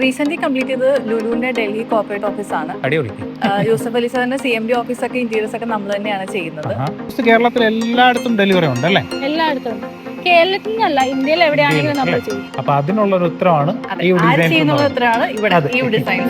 Recent complete ചെയ്ത് ലുലുവിന്റെ Delhi corporate ഓഫീസാണ്. യൂസഫ് അലി സാറിന്റെ CMD ഓഫീസൊക്കെ ഇന്റീരിയേഴ്സ് ഒക്കെ നമ്മൾ തന്നെയാണ് ചെയ്യുന്നത്. കേരളത്തിൽ എല്ലായിടത്തും ഡെലിവറി ഉണ്ട് അല്ലേ? എല്ലായിടത്തും കേരളത്തിൽ നിന്നല്ല, ഇന്ത്യയിൽ എവിടെയാണെങ്കിലും നമ്മൾ ചെയ്യും. അപ്പൊ അതിനുള്ള ഒരു ഉത്തരവാണ് ഇവിടെ ഈ ഡിസൈൻ.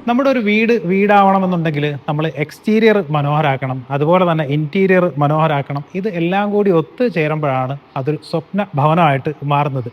നമ്മുടെ ഒരു വീടാവണമെന്നുണ്ടെങ്കിൽ നമ്മൾ എക്സ്റ്റീരിയർ മനോഹരാക്കണം, അതുപോലെ തന്നെ ഇൻറ്റീരിയർ മനോഹരാക്കണം. ഇത് എല്ലാം കൂടി ഒത്തു ചേരുമ്പോഴാണ് അതൊരു സ്വപ്ന ഭവനമായിട്ട് മാറുന്നത്.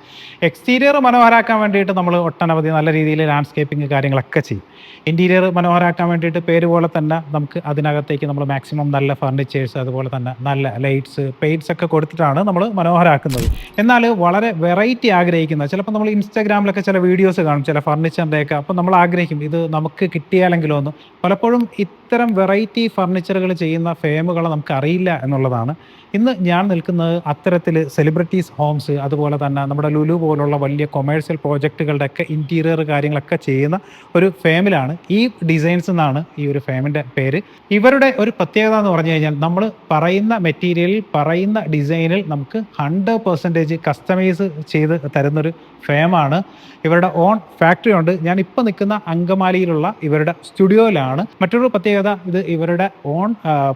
എക്സ്റ്റീരിയർ മനോഹരാക്കാൻ വേണ്ടിയിട്ട് നമ്മൾ ഒട്ടനവധി നല്ല രീതിയിൽ ലാൻഡ്സ്കേപ്പിംഗ് കാര്യങ്ങളൊക്കെ ചെയ്യും. ഇൻറ്റീരിയർ മനോഹരാക്കാൻ വേണ്ടിയിട്ട് പേര് പോലെ തന്നെ നമുക്ക് അതിനകത്തേക്ക് നമ്മൾ മാക്സിമം നല്ല ഫർണിച്ചേഴ്സ്, അതുപോലെ തന്നെ നല്ല ലൈറ്റ്സ്, പെയിൻറ്റ്സ് ഒക്കെ കൊടുത്തിട്ടാണ് നമ്മൾ മനോഹരാക്കുന്നത്. എന്നാൽ വളരെ വെറൈറ്റി ആഗ്രഹിക്കുന്ന, ചിലപ്പോൾ നമ്മൾ ഇൻസ്റ്റാഗ്രാമിലൊക്കെ ചില വീഡിയോസ് കാണും ചില ഫർണിച്ചറിൻ്റെയൊക്കെ. അപ്പോൾ നമ്മൾ ആഗ്രഹിക്കും ഇത് നമുക്ക് കിട്ടിയാലെങ്കിലോ ഒന്ന്. പലപ്പോഴും ഇത്തരം വെറൈറ്റി ഫർണിച്ചറുകൾ ചെയ്യുന്ന ഫേമുകളെ നമുക്ക് അറിയില്ല എന്നുള്ളതാണ്. ഇന്ന് ഞാൻ നിൽക്കുന്നത് അത്തരത്തിൽ സെലിബ്രിറ്റീസ് ഹോംസ്, അതുപോലെ തന്നെ നമ്മുടെ ലുലു പോലുള്ള വലിയ കൊമേഴ്സ്യൽ പ്രോജക്റ്റുകളുടെ ഒക്കെ ഇൻറ്റീരിയർ കാര്യങ്ങളൊക്കെ ചെയ്യുന്ന ഒരു ഫേമിലാണ്. ഈ ഡിസൈൻസ് എന്നാണ് ഈ ഒരു ഫേമിൻ്റെ പേര്. ഇവരുടെ ഒരു പ്രത്യേകത എന്ന് പറഞ്ഞു കഴിഞ്ഞാൽ നമ്മൾ പറയുന്ന മെറ്റീരിയലിൽ, പറയുന്ന ഡിസൈനിൽ നമുക്ക് 100% കസ്റ്റമൈസ് ചെയ്ത് തരുന്നൊരു ഫേമാണ്. ഇവരുടെ ഓൺ ഫാക്ടറി ഉണ്ട്. ഞാൻ ഇപ്പോൾ നിൽക്കുന്ന അങ്കമാലിയിലുള്ള ഇവരുടെ സ്റ്റുഡിയോയിലാണ്. മറ്റൊരു പ്രത്യേകത, ഇത് ഇവരുടെ ഓൺ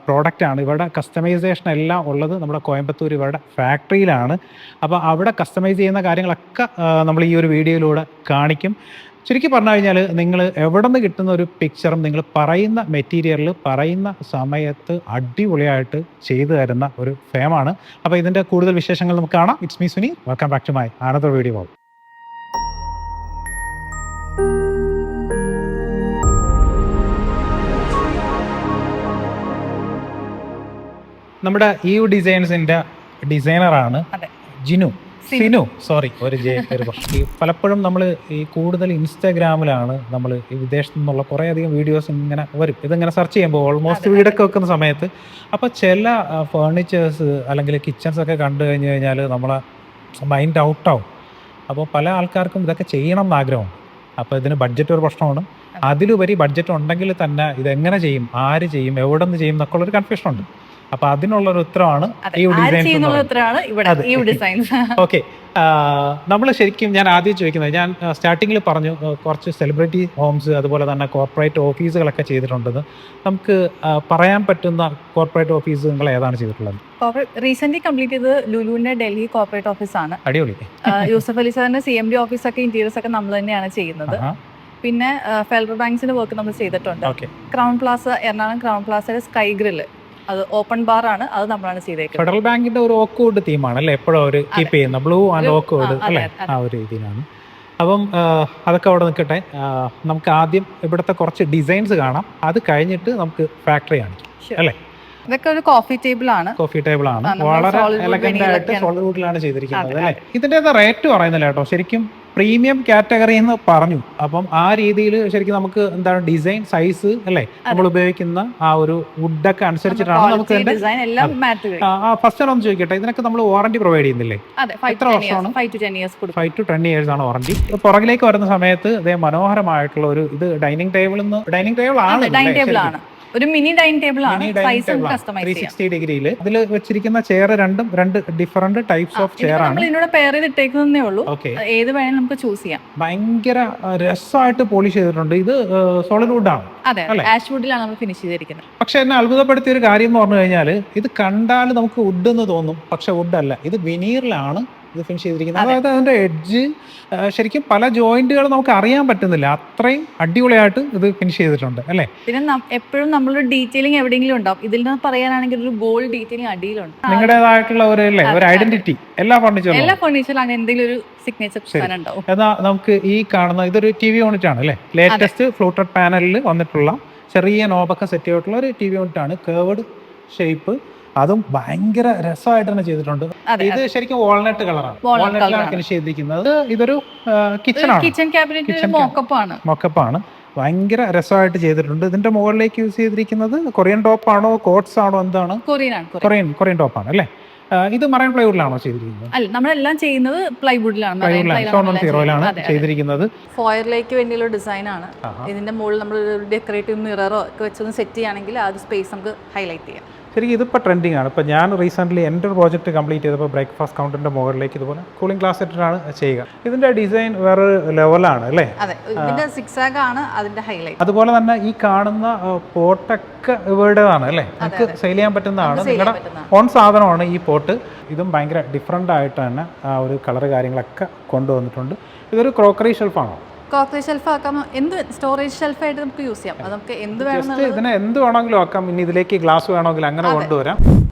പ്രോഡക്റ്റാണ്. ഇവരുടെ കസ്റ്റമൈസേഷൻ എല്ലാം ഉള്ളത് നമ്മുടെ കോയമ്പത്തൂർ ഇവരുടെ ഫാക്ടറിയിലാണ്. അപ്പോൾ അവിടെ കസ്റ്റമൈസ് ചെയ്യുന്ന കാര്യങ്ങളൊക്കെ നമ്മൾ ഈ ഒരു വീഡിയോയിലൂടെ കാണിക്കും. ചുരുക്കി പറഞ്ഞു കഴിഞ്ഞാൽ നിങ്ങൾ എവിടെ നിന്ന് കിട്ടുന്ന ഒരു പിക്ചറും നിങ്ങൾ പറയുന്ന മെറ്റീരിയലിൽ പറയുന്ന സമയത്ത് അടിപൊളിയായിട്ട് ചെയ്തു തരുന്ന ഒരു ഫേമാണ്. അപ്പോൾ ഇതിൻ്റെ കൂടുതൽ വിശേഷങ്ങൾ നമുക്ക് കാണാം. It's me Suni, welcome back to my another video. നമ്മുടെ ഈ ഡിസൈൻസിന്റെ ഡിസൈനറാണ് പലപ്പോഴും നമ്മൾ ഈ കൂടുതൽ ഇൻസ്റ്റാഗ്രാമിലാണ് നമ്മൾ ഈ വിദേശത്തു നിന്നുള്ള കുറേയധികം വീഡിയോസ് ഇങ്ങനെ വരും. ഇതിങ്ങനെ സെർച്ച് ചെയ്യുമ്പോൾ ഓൾമോസ്റ്റ് വീടൊക്കെ വെക്കുന്ന സമയത്ത് അപ്പോൾ ചില ഫേർണിച്ചേഴ്സ് അല്ലെങ്കിൽ കിച്ചൺസ് ഒക്കെ കണ്ടു കഴിഞ്ഞ് കഴിഞ്ഞാൽ നമ്മളെ മൈൻഡ് ഔട്ടാവും. അപ്പോൾ പല ആൾക്കാർക്കും ഇതൊക്കെ ചെയ്യണം എന്ന് ആഗ്രഹമാണ്. അപ്പോൾ ഇതിന് ബഡ്ജറ്റ് ഒരു പ്രശ്നമാണ്. അതിലുപരി ബഡ്ജറ്റ് ഉണ്ടെങ്കിൽ തന്നെ ഇതെങ്ങനെ ചെയ്യും, ആര് ചെയ്യും, എവിടെ നിന്ന് ചെയ്യും എന്നൊക്കെ ഉള്ളൊരു കൺഫ്യൂഷൻ ഉണ്ട്. അപ്പൊ അതിനുള്ളൊരു ഉത്തരവാണ് ഈ ഡിസൈൻസ്. ഓക്കെ, നമ്മൾ ശരിക്കും ഞാൻ ആദ്യം ചോദിക്കുന്നത്, ഞാൻ സ്റ്റാർട്ടിങ്ങിൽ പറഞ്ഞു കുറച്ച് സെലിബ്രിറ്റി ഹോംസ്, അതുപോലെ തന്നെ കോർപ്പറേറ്റ് ഓഫീസുകളൊക്കെ ചെയ്തിട്ടുണ്ടെന്ന്. നമുക്ക് പറയാൻ പറ്റുന്ന കോർപ്പറേറ്റ് ഓഫീസുകൾ ഏതാണ് ചെയ്തിട്ടുള്ളത്? റീസെന്റ് കംപ്ലീറ്റ് ചെയ്ത് ലുലുവിന്റെ ഡൽഹി കോർപ്പറേറ്റ് ഓഫീസാണ്. അടിപൊളി. യൂസഫ് അലി സാറിന്റെ CMD ഓഫീസൊക്കെ ഇന്റീരിയേഴ്സ് ഒക്കെ നമ്മൾ തന്നെയാണ് ചെയ്യുന്നത്. പിന്നെ ഫെഡറൽ ബാങ്ക്സിന്റെ വർക്ക് നമ്മൾ ചെയ്തിട്ടുണ്ട്. ക്രൗൺ പ്ലാസ, എറണാകുളം ക്രൗൺ പ്ലാസയുടെ സ്കൈ ഗ്രില്ല്, അത് ഓപ്പൺ ബാർ ആണ്, അത് നമ്മളാണ് ചെയ്തേക്കുന്നത്. ഫെഡറൽ ബാങ്കിന്റെ ഒരു ഓക്ക്വുഡ് തീമാണ് അല്ലേ എപ്പോഴും അവർ കീപ്പ് ചെയ്യുന്ന, ബ്ലൂ ആൻഡ് ഓക്ക്വുഡ് അല്ലേ, ആ ഒരു രീതിയിലാണ്. അപ്പം അതൊക്കെ അവിടെ നിൽക്കട്ടെ. നമുക്ക് ആദ്യം ഇവിടുത്തെ കുറച്ച് ഡിസൈൻസ് കാണാം, അത് കഴിഞ്ഞിട്ട് നമുക്ക് ഫാക്ടറി കാണിക്കാം അല്ലേ. ഇതൊക്കെ ഒരു കോഫി ടേബിൾ ആണ്. വളരെ എലഗന്റ് ആയിട്ട് സോളിഡ് വുഡിലാണ് ചെയ്തിരിക്കുന്നത് അല്ലേ. ഇതിന്റെ റേറ്റ് പറയുന്നില്ല കേട്ടോ, ശരിക്കും പ്രീമിയം കാറ്റഗറി എന്ന് പറഞ്ഞു. അപ്പം ആ രീതിയിൽ ശരിക്കും നമുക്ക് എന്താണ് ഡിസൈൻ, സൈസ് അല്ലേ, നമ്മൾ ഉപയോഗിക്കുന്ന ആ ഒരു വുഡൊക്കെ അനുസരിച്ചിട്ടാണ് നമുക്ക്. ഫസ്റ്റ് ഒന്ന് ചോദിക്കട്ടെ, ഇതിനൊക്കെ നമ്മൾ വാറണ്ടി പ്രൊവൈഡ് ചെയ്യുന്നില്ലേ? എത്ര വർഷമാണ്? 5 to 10 years ആണ് വാറണ്ടി. പുറകിലേക്ക് വരുന്ന സമയത്ത് അതേ മനോഹരമായിട്ടുള്ള ഒരു ഇത് ഡൈനിങ് ടേബിൾ ആണ്. ഒരു മിനി ഡൈനിങ് ടേബിൾ ആണ്. സൈസും കസ്റ്റമൈസ് ചെയ്യാം. 360 ഡിഗ്രിയിൽ ഇതിൽ വെച്ചിരിക്കുന്ന ചെയർ രണ്ട് ഡിഫറെന്റ് ടൈപ്സ് ഓഫ് ചെയർ ആണ്. ഇതിനോട് പെയർ ചെയ്തിട്ടേക്കുന്നേ ഉള്ളൂ. ഏത് വേണേലും നമുക്ക് ചൂസ് ചെയ്യാം. ഭയങ്കര രസമായിട്ട് പോളിഷ് ചെയ്തിട്ടുണ്ട്. ഇത് സോളിഡ് വുഡ് ആണ്. അതെ, ആഷ് വുഡിലാണ് നമ്മൾ ഫിനിഷ് ചെയ്തിരിക്കുന്നത്. പക്ഷെ എന്നെ അത്ഭുതപ്പെടുത്തിയ ഒരു കാര്യം എന്ന് പറഞ്ഞു കഴിഞ്ഞാൽ, ഇത് കണ്ടാൽ നമുക്ക് വുഡ് എന്ന് തോന്നും, പക്ഷെ വുഡ് അല്ല, ഇത് വിനീറിലാണ് ഇത് ഫിനിഷ് ചെയ്തിരിക്കുന്നത്. അതായത് അതിന്റെ എഡ്ജ് ശരിക്കും പല ജോയിന്റുകൾ നമുക്ക് അറിയാൻ പറ്റുന്നില്ല, അത്രയും അടിപൊളിയായിട്ട് ഇത് ഫിനിഷ് ചെയ്തിട്ടുണ്ട് അല്ലേ. പിന്നെ എപ്പോഴും നമ്മളൊരു ഡീറ്റെയിലിംഗ് എവിടെയെങ്കിലും ഉണ്ടാവും. ഇതിൽ നിന്ന് പറയാനാണെങ്കിൽ ഒരു ഗോൾഡ് ഡീറ്റെയിലിംഗ് അടിയിലുണ്ട്. നിങ്ങളുടേതായിട്ടുള്ള ഒരു ഐഡന്റിറ്റി എല്ലാ ഫർണിച്ചറിലും അങ്ങനെ എന്തെങ്കിലും ഒരു സിഗ്നേച്ചർ ഉണ്ടാവും. എന്നാൽ നമുക്ക് ഈ കാണുന്ന ഇതൊരു TV യൂണിറ്റ് ആണ് അല്ലേ. ലേറ്റസ്റ്റ് ഫ്ലൂട്ടഡ് പാനലിൽ വന്നിട്ടുള്ള ചെറിയ നോബൊക്കെ സെറ്റ് ചെയ്തിട്ടുള്ള ഒരു TV യൂണിറ്റ് ആണ്. കേർവ്ഡ് ഷേപ്പ്, അതും ഭയങ്കര രസമായിട്ട് തന്നെ ചെയ്തിട്ടുണ്ട്. ഇത് ശരിക്കും വാൾനട്ട് കളറാണ്, വാൾനട്ടിലാണ് ഫിനിഷ് ചെയ്തിരിക്കുന്നത്. ഇതൊരു കിച്ചൺ ക്യാബിനറ്റ് മോക്കപ്പാണ്. ഭയങ്കര രസമായിട്ട് ചെയ്തിട്ടുണ്ട്. ഇതിന്റെ മുകളിലേക്ക് യൂസ് ചെയ്തിരിക്കുന്നത് കൊറിയൻ ടോപ്പ് ആണോ, കോട്ട്സ് ആണോ, എന്താണ്? കൊറിയൻ ടോപ്പ് ആണ് അല്ലേ. ഇത് മറൈൻ പ്ലൈവുഡിലാണോ ചെയ്തിരിക്കുന്നത്? അല്ല, നമ്മളെല്ലാം ചെയ്യുന്നത് പ്ലൈവുഡിലാണ്, സ്റ്റോൺ 1 ചെയ്തിരിക്കുന്നത്. ഫോയറിലേക്ക് വേണ്ടിയുള്ള ഡിസൈനാണ്. ഇതിന്റെ മുകളിൽ നമ്മൾ ഡെക്കറേറ്റീവ് മിററോ ഒക്കെ വെച്ചൊന്ന് സെറ്റ് ചെയ്യുകയാണെങ്കിൽ ആ ഒരു സ്പേസ് നമുക്ക് ഹൈലൈറ്റ് ചെയ്യാം. ശരിക്കും ഇതിപ്പോൾ ട്രെൻഡിങ് ആണ്. ഇപ്പോൾ ഞാൻ റീസെൻ്റ്ലി എൻ്റെ ഒരു പ്രോജക്റ്റ് കംപ്ലീറ്റ് ചെയ്തപ്പോൾ ബ്രേക്ക്ഫാസ്റ്റ് കൗണ്ടറിൻ്റെ മുകളിലേക്ക് ഇതുപോലെ കൂളിംഗ് ഗ്ലാസ് ഇട്ടിട്ടാണ് ചെയ്യുക. ഇതിൻ്റെ ഡിസൈൻ വേറെ ലെവലാണ് അല്ലേ? അതെ, ഇതിന്റെ സിക്സാഗ് ആണ് അതിന്റെ ഹൈലൈറ്റ്. അതുപോലെ തന്നെ ഈ കാണുന്ന പോട്ടൊക്കെ ഇവരുടേതാണ് അല്ലേ? നമുക്ക് സെയിൽ ചെയ്യാൻ പറ്റുന്നതാണ്. നിങ്ങളുടെ ഓൺ സാധനമാണ് ഈ പോട്ട്. ഇതും ഭയങ്കര ഡിഫറെൻ്റ് ആയിട്ട് തന്നെ ആ ഒരു കളർ കാര്യങ്ങളൊക്കെ കൊണ്ടുവന്നിട്ടുണ്ട്. ഇതൊരു ക്രോക്കറി ഷെൽഫാണോ? ക്രോക്കറി ഷെൽഫ് ആക്കാം, എന്ത് സ്റ്റോറേജ് ഷെൽഫായിട്ട് നമുക്ക് യൂസ് ചെയ്യാം. അത് നമുക്ക് എന്ത് വേണമെന്നുള്ളത് ഇതിനെ എന്ത് വേണമെങ്കിലും ആക്കാം. ഇനി ഇതിലേക്ക് ഗ്ലാസ് വേണമെങ്കിൽ അങ്ങനെ കൊണ്ടുവരാം.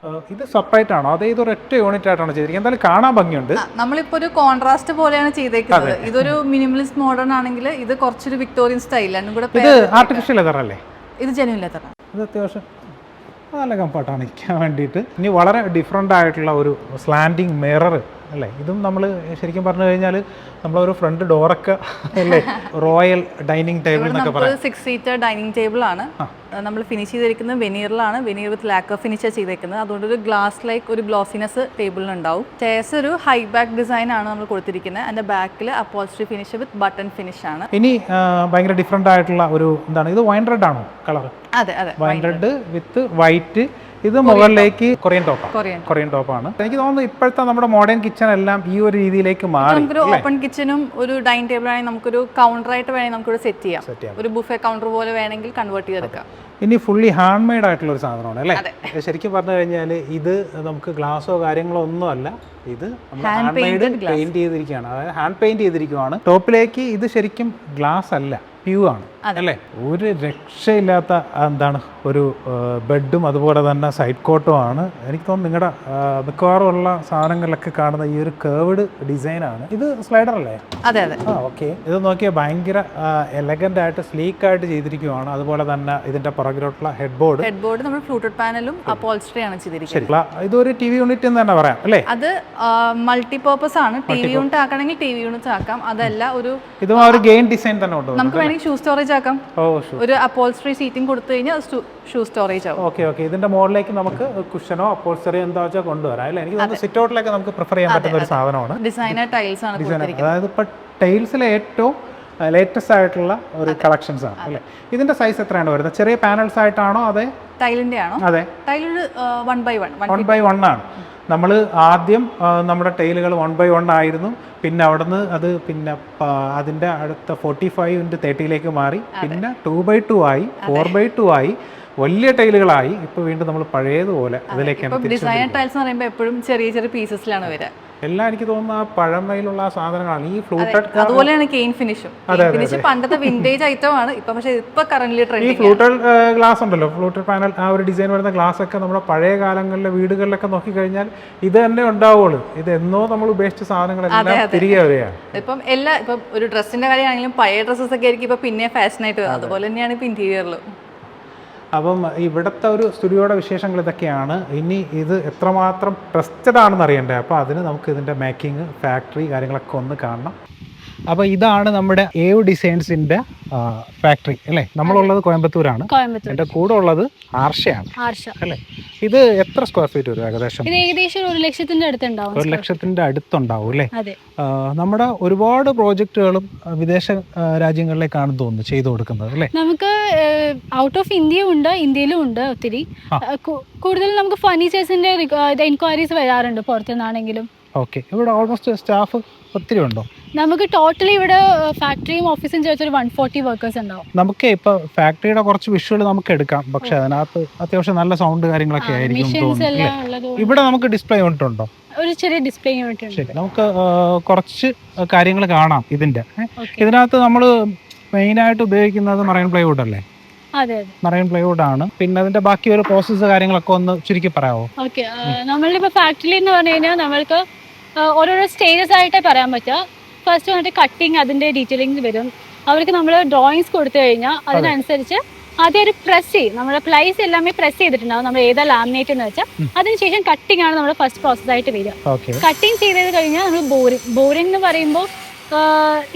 ഇത് സെപ്പറേറ്റ് ആണോ അതേ ഇതൊരു ഒറ്റ യൂണിറ്റ് ആയിട്ടാണ് ചെയ്തിരിക്കുന്നത്? എന്തായാലും കാണാൻ ഭംഗിയുണ്ട്. നമ്മളിപ്പോൾ ഒരു കോൺട്രാസ്റ്റ് പോലെയാണ് ചെയ്തേക്കുന്നത്. ഇതൊരു മിനിമലിസ്റ്റ് മോഡേൺ ആണെങ്കിൽ ഇത് കുറച്ചൊരു വിക്ടോറിയൻ സ്റ്റൈലാണ്. ഇത് ആർട്ടിഫിഷ്യൽ ലെതർ അല്ലേ? ഇത് ജെന്യുവൻ ലെതറാണ്. ഇത് അത്യാവശ്യം നല്ല കംഫർട്ടാണ് ഇരിക്കാൻ വേണ്ടിയിട്ട്. ഇനി വളരെ ഡിഫറെൻ്റ് ആയിട്ടുള്ള ഒരു സ്ലാൻഡിങ് മിറർ അല്ലേ? ഇതും നമ്മൾ ശരിക്കും പറഞ്ഞു കഴിഞ്ഞാൽ നമ്മളൊരു ഫ്രണ്ട് ഡോറൊക്കെ അല്ലേ റോയൽ ഡൈനിങ് ടേബിൾ എന്നൊക്കെ പറയാം. 6 സീറ്റർ ഡൈനിങ് ടേബിൾ ആണ്. നമ്മൾ ഫിനിഷ് ചെയ്തിരിക്കുന്നത് വെനീറിലാണ്. വെനീർ വിത്ത് ലാക്കർ ഫിനിഷ് ചെയ്തേക്കുന്നത്. അതുകൊണ്ട് ഒരു ഗ്ലാസ് ലൈക്ക് ഒരു ഗ്ലോസിനെസ് ടേബിളിനുണ്ടാവും. ചെയർസ് ഒരു ഹൈ ബാക്ക് ഡിസൈൻ ആണ് നമ്മൾ കൊടുത്തിരിക്കുന്നത്. അതിന്റെ ബാക്കിൽ അപ്പോൾസ്ട്രി ഫിനിഷ് വിത്ത് ബട്ടൺ ഫിനിഷ് ആണ്. ഇനി ഭയങ്കര ഡിഫറെൻ്റ് ആയിട്ടുള്ള ഒരു എന്താണ് ഇത്? വൈൻ റെഡ് ആണോ കളർ? അതെ അതെ, വൈൻ റെഡ് വിത്ത് വൈറ്റ്. ഇത് മുകളിലേക്ക് കൊറിയൻ ടോപ്പാണ്. എനിക്ക് തോന്നുന്നു ഇപ്പോഴത്തെ നമ്മുടെ മോഡേൺ കിച്ചൺ എല്ലാം ഈ ഒരു രീതിയിലേക്ക് മാറി. നമുക്കൊരു ഓപ്പൺ കിച്ചണും ഒരു ഡൈനിങ് ടേബിൾ ആണെങ്കിൽ നമുക്കൊരു കൗണ്ടർ ആയിട്ട് വേണമെങ്കിൽ നമുക്കൊരു സെറ്റ് ചെയ്യാം. ഒരു ബുഫേ കൗണ്ടർ പോലെ വേണമെങ്കിൽ കൺവേർട്ട് ചെയ്തെടുക്കാം. ഇനി ഫുള്ളി ഹാൻഡ് മെയ്ഡ് ആയിട്ടുള്ള ഒരു സാധനമാണ് അല്ലേ? ശരിക്കും പറഞ്ഞു കഴിഞ്ഞാൽ ഇത് നമുക്ക് ഗ്ലാസോ കാര്യങ്ങളോ ഒന്നും അല്ല. ഇത് ഹാൻഡ് മെയ്ഡ് പെയിന്റ് ചെയ്തിരിക്കുകയാണ്. അതായത് ഹാൻഡ് പെയിന്റ് ചെയ്തിരിക്കുകയാണ്. ടോപ്പിലേക്ക് ഇത് ശരിക്കും ഗ്ലാസ് അല്ല, പ്യൂ ആണ് അല്ലേ? ഒരു രക്ഷയില്ലാത്ത എന്താണ് ഒരു ബെഡും അതുപോലെ തന്നെ സൈഡ് കോട്ടും ആണ്. എനിക്ക് തോന്നുന്നു നിങ്ങളുടെ മിക്കവാറും ഉള്ള സാധനങ്ങളിലൊക്കെ കാണുന്ന ഈ ഒരു കേർവ്ഡ് ഡിസൈനാണ്. ഇത് സ്ലൈഡർ അല്ലേ? അതെ അതെ. ഓക്കെ. ഇത് നോക്കിയാൽ ഭയങ്കര എലഗന്റ് ആയിട്ട് സ്ലീക്ക് ആയിട്ട് ചെയ്തിരിക്കുകയാണ്. അതുപോലെ തന്നെ ഇതിന്റെ പുറകിലോട്ടുള്ള ഹെഡ് ബോർഡ് നമ്മൾ ഫ്ലൂട്ടഡ് പാനലും അപ്പോൾസ്ട്രി ആണ് ചെയ്തിരിക്കുന്നത്. ഇതൊരു ടി വി യൂണിറ്റ് എന്ന് തന്നെ പറയാം അല്ലേ? അത് മൾട്ടിപർപ്പസ് ആണ്. ടി വി യൂണിറ്റ് ആക്കണമെങ്കിൽ ടി വി യൂണിറ്റ് ആക്കാം. അതല്ല ഒരു ഇതും ഒരു ഗെയിൻ ഡിസൈൻ തന്നെ ഉണ്ട്. നമുക്ക് വേണമെങ്കിൽ ഷൂ സ്റ്റോറേജ് ആക്കാം. ഒരു അപ്പോൾസ്ട്രി സീറ്റിംഗ് കൊടുത്തു കഴിഞ്ഞാൽ ഷൂ സ്റ്റോറേജ് ആവും. ഓക്കെ. ഇതിന്റെ മുകളിലേക്ക് നമുക്ക് കുഷനോ അപ്പോൾസ്റ്ററിയോ എന്താ വെച്ചാൽ കൊണ്ടുവരാം അല്ലേ? എനിക്ക് തോന്നുന്നു സിറ്റ് ഔട്ടിലേക്ക് നമുക്ക് പ്രിഫർ ചെയ്യാൻ പറ്റുന്ന ഒരു സാധനമാണ്. ഡിസൈനർ ടൈൽസ് ആണ് കൊടുത്തിരിക്കുന്നത്. അതായത് ഇപ്പൊ ടൈൽസിലെ ഏറ്റവും ലേറ്റസ്റ്റ് ആയിട്ടുള്ള ഒരു കളക്ഷൻസ് ആണ് അല്ലേ? ഇതിന്റെ സൈസ് എത്രയാണ് വരുന്നത്? ചെറിയ പാനൽസ് ആയിട്ടാണോ അതെ ടൈലിന്റെ ആണോ? അതെ, ടൈല് 1/1 ആണ്. നമ്മൾ ആദ്യം നമ്മുടെ ടൈലുകൾ 1/1 ആയിരുന്നു. പിന്നെ അവിടുന്ന് അത് പിന്നെ അതിൻ്റെ അടുത്ത 45x30 മാറി. പിന്നെ 2/2 ആയി, 4/2 ആയി, വലിയ ടൈലുകളായി. ഇപ്പോൾ വീണ്ടും നമ്മൾ പഴയതുപോലെ അതിലേക്കാണ്. ഡിസൈനർ ടൈൽസ് എന്ന് പറയുമ്പോൾ എപ്പോഴും ചെറിയ ചെറിയ പീസസിലാണ് വരിക. എല്ലാം എനിക്ക് തോന്നുന്നു ആ പഴമയിലുള്ള ആ സാധനങ്ങളാണ് ഈ ഫ്ലൂട്ടഡ്. അതുപോലെയാണ് കെയിൻ ഫിനിഷും. ഫിനിഷ് പണ്ടത്തെ വിന്റേജ് ഐറ്റം ആണ് ഇപ്പൊ, പക്ഷേ ഇപ്പൊ കറന്റ് ട്രെൻഡിങ്. ഈ ഫ്ലൂട്ടഡ് ഗ്ലാസ് ഉണ്ടല്ലോ, ഫ്ലൂട്ടഡ് പാനൽ, ആ ഒരു ഡിസൈൻ വരുന്ന ഗ്ലാസ് ഒക്കെ നമ്മുടെ പഴയ കാലങ്ങളിലെ വീടുകളിലൊക്കെ നോക്കിക്കഴിഞ്ഞാൽ ഇത് തന്നെ ഉണ്ടാവുള്ളൂ. ഇത് എന്നോ നമ്മൾ ഉപേക്ഷിച്ച സാധനങ്ങളെല്ലാം തിരികെ വരികയാണ്. ഇപ്പം ഒരു ഡ്രസ്സിന്റെ കാര്യമാണെങ്കിലും പഴയ ഡ്രസ്സസ് ഒക്കെ ആയിരിക്കും ഇപ്പൊ പിന്നെ ഫാഷനായിട്ട് വരുന്നത്. അതുപോലെ തന്നെയാണ് ഇപ്പൊ ഇന്റീരിയറിലും. അപ്പം ഇവിടുത്തെ ഒരു സ്റ്റുഡിയോയുടെ വിശേഷങ്ങൾ ഇതൊക്കെയാണ്. ഇനി ഇത് എത്രമാത്രം ട്രസ്റ്റഡ് ആണെന്ന് അറിയണ്ടേ? അപ്പോൾ അതിന് നമുക്ക് ഇതിൻ്റെ മേക്കിംഗ്, ഫാക്ടറി കാര്യങ്ങളൊക്കെ ഒന്ന് കാണണം. അപ്പോൾ ഇതാണ് നമ്മുടെ ഏവ് ഡിസൈൻസിൻ്റെ ഫാക്ടറി അല്ലേ? നമ്മളുള്ളത് കോയമ്പത്തൂരാണ്. എൻ്റെ കൂടെ ഉള്ളത് ആർഷയാണ് അല്ലേ? ഇത് എത്ര സ്ക്വയർ ഫീറ്റ് വരും ഏകദേശം? ഏകദേശം 1 ലക്ഷത്തിന്റെ അടുത്തുണ്ടാവും അല്ലേ? നമ്മുടെ ഒരുപാട് പ്രോജക്റ്റുകളും വിദേശ രാജ്യങ്ങളിലേക്കാണ് തോന്നുന്നു ചെയ്തു കൊടുക്കുന്നത് അല്ലേ? നമുക്ക് ഔട്ട് ഓഫ് ഇന്ത്യ ഉണ്ട്, ഇന്ത്യയിലും ഉണ്ട് ഒത്തിരി. കൂടുതൽ നമുക്ക് ഫർണിച്ചേഴ്സിന്റെ എൻക്വയറീസ് വരാറുണ്ട് പുറത്തുനിന്നാണെങ്കിലും. ഓക്കെ. ഇവിടെ ഓൾമോസ്റ്റ് സ്റ്റാഫ് ഒത്തിരി ഉണ്ടോ? നമുക്ക് ടോട്ടലി ഇവിടെ ഫാക്ടറിയും ഓഫീസും ചേർത്തൊരു 140 വർക്കേഴ്സ് ഉണ്ടാവും. നമുക്ക് ഇപ്പൊ ഫാക്ടറിയുടെ കുറച്ച് വിഷ്വൽ നമുക്ക് എടുക്കാം, പക്ഷെ അതിനകത്ത് അത്യാവശ്യം നല്ല സൗണ്ട് കാര്യങ്ങളൊക്കെ ആയിരിക്കും. ഇവിടെ നമുക്ക് ഡിസ്പ്ലേ യൂണിറ്റ് ഉണ്ടോ? ഒരു ചെറിയ ഡിസ്പ്ലേ യൂണിറ്റ് ഉണ്ട്. ശരി, നമുക്ക് കുറച്ച് കാര്യങ്ങൾ കാണാം. ഇതിനകത്ത് നമ്മൾ മെയിനായിട്ട് ഉപയോഗിക്കുന്നത് മറൈൻ പ്ലൈവുഡ് അല്ലേ? മറൈൻ പ്ലൈവുഡ് ആണ്. പിന്നെ അതിന്റെ ബാക്കി ഒരു പ്രോസസ്സ് കാര്യങ്ങളൊക്കെ ഒന്ന് ചുരുക്കി പറയാമോ? ഓക്കെ. നമ്മളിപ്പോ ഫാക്ടറി എന്ന് പറഞ്ഞു കഴിഞ്ഞാൽ നമ്മൾക്ക് ഓരോരോ സ്റ്റേജസ് ആയിട്ടേ പറയാൻ പറ്റുക. ഫസ്റ്റ് വന്നിട്ട് കട്ടിങ്, അതിന്റെ ഡീറ്റെയിലിംഗ് വരും. അവർക്ക് നമ്മൾ ഡ്രോയിങ്സ് കൊടുത്തു കഴിഞ്ഞാൽ അതിനനുസരിച്ച് ആദ്യം ഒരു പ്രസ് ചെയ്യും. നമ്മുടെ പ്ലൈസ് എല്ലാമേ പ്രസ് ചെയ്തിട്ടുണ്ടാവും, നമ്മൾ ഏതാ ലാമിനേറ്റ് എന്ന് വെച്ചാൽ. അതിനുശേഷം കട്ടിങ് ആണ് നമ്മുടെ ഫസ്റ്റ് പ്രോസസ് ആയിട്ട് വരിക. കട്ടിങ് ചെയ്ത് കഴിഞ്ഞാൽ നമ്മൾ ബോറിംഗ് എന്ന് പറയുമ്പോൾ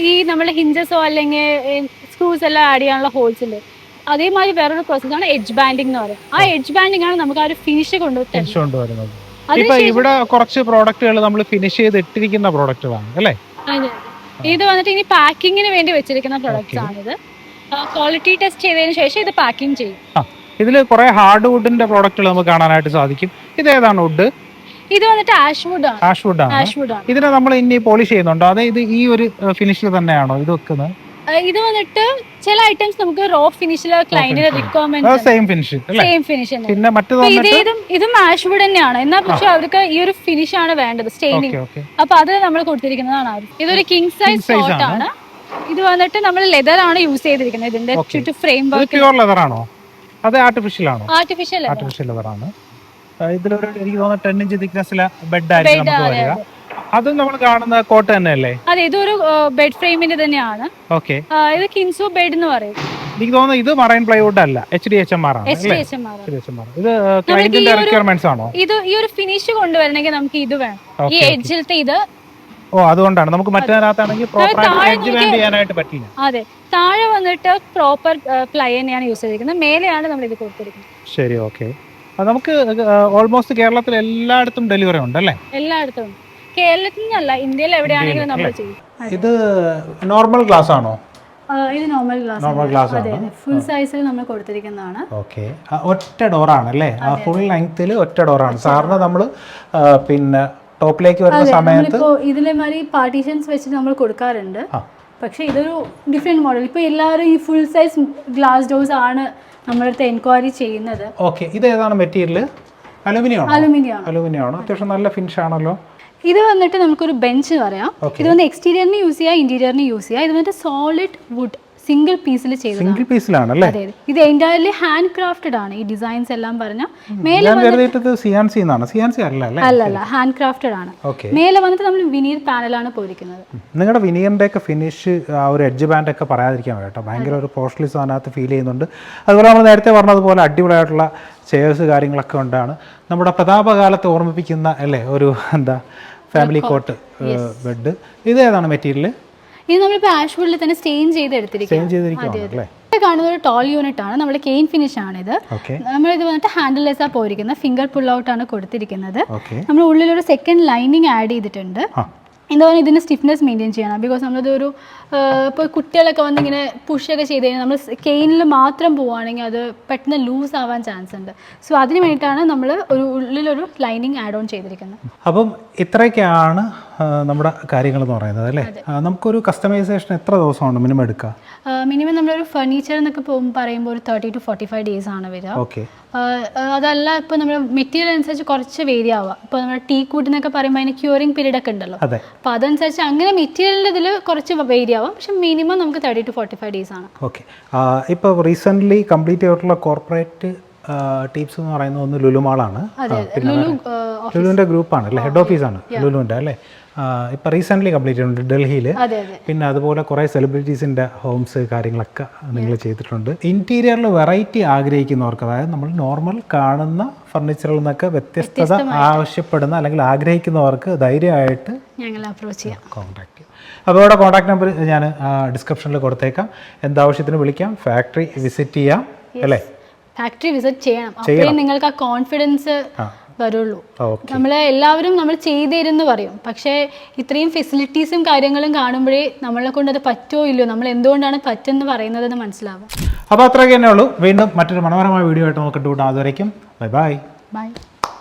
ഈ നമ്മുടെ ഹിഞ്ചസോ അല്ലെങ്കിൽ സ്ക്രൂസ് എല്ലാം ആഡ് ചെയ്യാനുള്ള ഹോൾസ് ഉണ്ട്. അതേമാതിരി വേറൊരു പ്രോസസ്സാണ് എഡ്ജ് ബാൻഡിങ് എന്ന് പറയുന്നത്. ആ എഡ്ജ് ബാൻഡിങ് ആണ് നമുക്ക് ആ ഒരു ഫിനിഷ് കൊണ്ടുവരുന്നത്. ഇപ്പൊ ഇവിടെ കുറച്ച് പ്രോഡക്റ്റുകൾ നമ്മൾ ഫിനിഷ് ചെയ്ത് ഇട്ടിരിക്കുന്ന പ്രോഡക്റ്റുകളാണ് അല്ലേ? അതെ. ഇത് വന്നിട്ട് ഇനി പാക്കിങ്ങിന് വേണ്ടി വെച്ചിരിക്കുന്ന പ്രൊഡക്ട്സ് ആണിത്. ക്വാളിറ്റി ടെസ്റ്റ് ചെയ്തതിന് ശേഷം ഇത് പാക്കിംഗ് ചെയ്യും. ഇതിൽ കുറെ ഹാർഡ് വുഡിന്റെ പ്രോഡക്റ്റുകൾ നമുക്ക് കാണാനായിട്ട് സാധിക്കും. ഇത് ഏതാണ് വുഡ്? ഇത് വന്നിട്ട് ആഷ്വുഡ് ആണ്. ആഷ്വുഡ് ആണ്. ഇതിനെ നമ്മൾ ഇനി പോളിഷ് ചെയ്യുന്നുണ്ടോ? അതായത് ഈ ഒരു ഫിനിഷിൽ തന്നെയാണോ ഇത് വെക്കുന്നത്? ഇത് വന്നിട്ട് ചില ഐറ്റംസ് നമുക്ക് റോ ഫിനിഷിൽ ക്ലയന്റിന്റെ റിക്വയർമെന്റ് സെയിം ഫിനിഷ്. പിന്നെ ഇതും ആഷ്വുഡ് തന്നെയാണ്. എന്നാൽ പക്ഷെ അവർക്ക് ഈ ഒരു ഫിനിഷ് ആണ് വേണ്ടത്, സ്റ്റെയിനിങ്. അപ്പൊ അത് നമ്മൾ കൊടുത്തിരിക്കുന്നതാണ്. ഇതൊരു കിങ് സൈസ് കോട്ട് ആണ്. ഇത് വന്നിട്ട് നമ്മൾ ലെതർ ആണ് യൂസ് ചെയ്തിരിക്കുന്നത്. ഇതിന്റെ ചുറ്റും ഫ്രെയിം വർക്ക് പ്യുവർ ലെതർ ആണോ? അത് ആർട്ടിഫിഷ്യൽ ആണോ? ആർട്ടിഫിഷ്യൽ ലെതർ ആണ്. ഇതിലൊരു എനിക്ക് തോന്നുന്നു 10 ഇഞ്ച് തിക്നെസ്സിലെ ബെഡ് ആയിരിക്കും നമുക്ക് വരിക. അതും നമ്മൾ കാണുന്ന കോട്ട് തന്നെയല്ലേ? അതെ, ഇതൊരു ബെഡ് ഫ്രെയിമിന്റെ തന്നെയാണ്. ഓക്കെ. ഇത് കിൻസോ ബെഡ് എന്ന് പറയും. എനിക്ക് തോന്നുന്നു ഇത് മറൈൻ പ്ലൈവുഡ് അല്ല, HDHMR ആണ്. ഇത് ക്ലയന്റിന്റെ റിക്വയർമെന്റ്സ് ആണോ? ഇത് ഈ ഒരു ഫിനിഷ് കൊണ്ടുവരണമെങ്കിൽ നമുക്ക് ഇത് വേണം, ഈ എഡ്ജിലത്തെ ഇത്. അതുകൊണ്ടാണ് നമുക്ക് മറ്റേതിനകത്താണെങ്കിൽ പ്രോപ്പർ എഡ്ജ് ബാൻഡ് ചെയ്യാനായിട്ട് പറ്റില്ല. അതെ, താഴെ വന്നിട്ട് പ്രോപ്പർ പ്ലൈ തന്നെയാണ് യൂസ് ചെയ്തിരിക്കുന്നത്. മേലെയാണ് നമ്മൾ ഇത് കൊടുത്തിരിക്കുന്നത്. ശരി, ഓക്കെ. നമുക്ക് ഓൾമോസ്റ്റ് കേരളത്തിൽ എല്ലായിടത്തും ഡെലിവറി ഉണ്ട് അല്ലേ? എല്ലായിടത്തും, കേരളത്തിൽ നിന്നല്ല, ഇന്ത്യയിൽ എവിടെയാണെങ്കിലും നമ്മൾ ചെയ്യും. ഇത് നോർമൽ ഗ്ലാസ് ആണോ? ഇത് നോർമൽ ഗ്ലാസ്. അതെ, ഫുൾ സൈസിൽ നമ്മൾ കൊടുത്തിരിക്കുന്നതാണ്. ഓക്കെ. ഒറ്റ ഡോറാണ് അല്ലേ? ഫുൾ ലെങ്ത്തിൽ ഒറ്റ ഡോറാണ്. സാറിന് നമ്മൾ പിന്നെ ടോപ്പിലേക്ക് വരുന്ന സമയത്ത് ഇതിലെ മാതിരി പാർട്ടീഷൻസ് വെച്ചിട്ട് നമ്മൾ കൊടുക്കാറുണ്ട്. പക്ഷേ ഇതൊരു ഡിഫറെന്റ് മോഡൽ. ഇപ്പോൾ എല്ലാവരും ഈ ഫുൾ സൈസ് ഗ്ലാസ് ഡോർസ് ആണ് നമ്മളടുത്ത് എൻക്വയറി ചെയ്യുന്നത്. ഓക്കെ. ഇത് ഏതാണ് മെറ്റീരിയൽ? അലുമിനിയം ആണ്. അത്യാവശ്യം നല്ല ഫിനിഷ് ആണല്ലോ. ഇത് വന്നിട്ട് നമുക്കൊരു ബെഞ്ച് പറയാം. ഇത് വന്ന് എക്സ്റ്റീരിയറിന് യൂസ് ചെയ്യാം, ഇന്റീരിയറിന് യൂസ് ചെയ്യാം. ഇത് വന്നിട്ട് സോളിഡ് വുഡ് സിംഗിൾ പീസിൽ ചെയ്തതാണ്. സിംഗിൾ പീസിലാണല്ലേ? അതെ, ഇത് എൻറ്റയർലി ഹാൻഡ് ക്രാഫ്റ്റഡ് ആണ്. ഈ ഡിസൈൻസ് എല്ലാം പറഞ്ഞ മേലെ അല്ലല്ല, ഹാൻഡ് ക്രാഫ്റ്റഡ് ആണ്. മേലെ വന്നിട്ട് നമ്മൾ വിനീർ പാനലാണ് പോയിരിക്കുന്നത്. നിങ്ങളുടെ വിനീറിന്റെ ഒക്കെ ഫിനിഷ്, ആ ഒരു എഡ്ജ് ബാൻഡ് ഒക്കെ പറയാതിരിക്കാൻ കേട്ടോ, ഭയങ്കര ഒരു പോസ്റ്റ്ലിസ് അതിനകത്ത് ഫീൽ ചെയ്യുന്നുണ്ട്. അതുപോലെ നമ്മൾ നേരത്തെ പറഞ്ഞതുപോലെ അടിപൊളിയായിട്ടുള്ള ചെയർസ് കാര്യങ്ങളൊക്കെ ഉണ്ടാണ്. നമ്മുടെ പ്രതാപകാലത്തെ ഓർമ്മിപ്പിക്കുന്ന അല്ലേ ഒരു ഫാമിലി കോട്ട് ബെഡ്. ഇത് ഏതാണ് മെറ്റീരിയൽ? ഇത് നമ്മളിപ്പോൾ ആഷ്വുഡിൽ തന്നെ സ്റ്റെയിൻ ചെയ്ത് എടുത്തിരിക്കുന്നത്. കാണുന്ന ഒരു ടോൾ യൂണിറ്റ് ആണ്. നമ്മുടെ കെയിൻ ഫിനിഷ് ആണിത്. നമ്മളിത് വന്നിട്ട് ഹാൻഡിൽ ലെസ്സാ പോയിരിക്കുന്നത്. ഫിംഗർ പുൾ ഔട്ട് ആണ് കൊടുത്തിരിക്കുന്നത്. നമ്മൾ ഉള്ളിലൊരു സെക്കൻഡ് ലൈനിങ് ആഡ് ചെയ്തിട്ടുണ്ട്. എന്താ പറയുക, ഇതിന് സ്റ്റിഫ്നെസ് മെയിൻറ്റെയിൻ ചെയ്യണം. ബിക്കോസ് നമ്മളതൊരു ഇപ്പോൾ കുട്ടികളൊക്കെ വന്ന് ഇങ്ങനെ പുഷൊക്കെ ചെയ്ത് കഴിഞ്ഞാൽ നമ്മൾ കെയിനിൽ മാത്രം പോവുകയാണെങ്കിൽ അത് പെട്ടെന്ന് ലൂസ് ആവാൻ ചാൻസ് ഉണ്ട്. സോ അതിന് വേണ്ടിയിട്ടാണ് നമ്മൾ ഒരു ഉള്ളിലൊരു ലൈനിങ് ആഡ് ഓൺ ചെയ്തിരിക്കുന്നത്. അപ്പം ഇത്രയൊക്കെയാണ് നമ്മുടെ കാര്യങ്ങളെന്ന് പറയുന്നത് അല്ലേ? നമുക്കൊരു കസ്റ്റമൈസേഷൻ എത്ര ദിവസമാണ് മിനിമം എടുക്കുക? മിനിമം നമ്മളൊരു ഫർണിച്ചർ എന്നൊക്കെ പറയുമ്പോൾ ഒരു 30 to 45 days ആണ് വരിക. ഓക്കെ. അതല്ല, ഇപ്പോൾ നമ്മൾ മെറ്റീരിയൽ അനുസരിച്ച് കുറച്ച് വേരി ആവുക. ഇപ്പോൾ നമ്മൾ ടീക്ക് വുഡ് എന്നൊക്കെ പറയുമ്പോൾ അതിന് ക്യൂറിങ് പീരീഡ് ഒക്കെ ഉണ്ടല്ലോ. അപ്പോൾ അതനുസരിച്ച് അങ്ങനെ മെറ്റീരിയലിൻ്റെ ഇതിൽ കുറച്ച് വേരി ആവാം. പക്ഷെ മിനിമം നമുക്ക് 30 to 45 days ആണ്. ഓക്കെ. ഇപ്പോൾ റീസെൻ്റ്ലി കംപ്ലീറ്റ് ചെയ്തിട്ടുള്ള കോർപ്പറേറ്റ് ടീപ്സ് എന്ന് പറയുന്നത് ഒന്ന് ലുലുമാളാണ്. ലുലുവിൻ്റെ ഗ്രൂപ്പാണ് അല്ലേ? ഹെഡ് ഓഫീസാണ് ലുലുവിൻ്റെ അല്ലേ? ഇപ്പം റീസെൻ്റ്ലി കംപ്ലീറ്റ് ചെയ്തിട്ടുണ്ട് ഡൽഹിയിൽ. പിന്നെ അതുപോലെ കുറേ സെലിബ്രിറ്റീസിൻ്റെ ഹോംസ് കാര്യങ്ങളൊക്കെ നിങ്ങൾ ചെയ്തിട്ടുണ്ട്. ഇൻറ്റീരിയറിൽ വെറൈറ്റി ആഗ്രഹിക്കുന്നവർക്ക്, അതായത് നമ്മൾ നോർമൽ കാണുന്ന ഫർണിച്ചറിൽ നിന്നൊക്കെ വ്യത്യസ്തത ആവശ്യപ്പെടുന്ന അല്ലെങ്കിൽ ആഗ്രഹിക്കുന്നവർക്ക് ധൈര്യമായിട്ട് ഞങ്ങൾ അപ്രോച്ച് ചെയ്യാം, കോൺടാക്ട് ചെയ്യാം. അപ്പോൾ ഇവിടെ കോൺടാക്ട് നമ്പർ ഞാൻ ഡിസ്ക്രിപ്ഷനിൽ കൊടുത്തേക്കാം. എന്താവശ്യത്തിന് വിളിക്കാം, ഫാക്ടറി വിസിറ്റ് ചെയ്യാം അല്ലേ? ഫാക്ടറി വിസിറ്റ് ചെയ്യണം. അപ്പോഴേ നിങ്ങൾക്ക് ആ കോൺഫിഡൻസ് വരുള്ളൂ. എല്ലാവരും നമ്മൾ ചെയ്തിരുന്നു പറയും, പക്ഷേ ഇത്രയും ഫെസിലിറ്റീസും കാര്യങ്ങളും കാണുമ്പോഴേ നമ്മളെ കൊണ്ട് അത് പറ്റുമോ ഇല്ലയോ, നമ്മൾ എന്തുകൊണ്ടാണ് പറ്റുമെന്ന് പറയുന്നതെന്ന് മനസ്സിലാവും. അപ്പോൾ അത്രയൊക്കെ തന്നെ ഉള്ളൂ. വീണ്ടും മറ്റൊരു മനോഹരമായ വീഡിയോ ആയിട്ട് നമുക്ക് കണ്ടുകൂടാം. അതുവരേക്കും ബൈ ബൈ.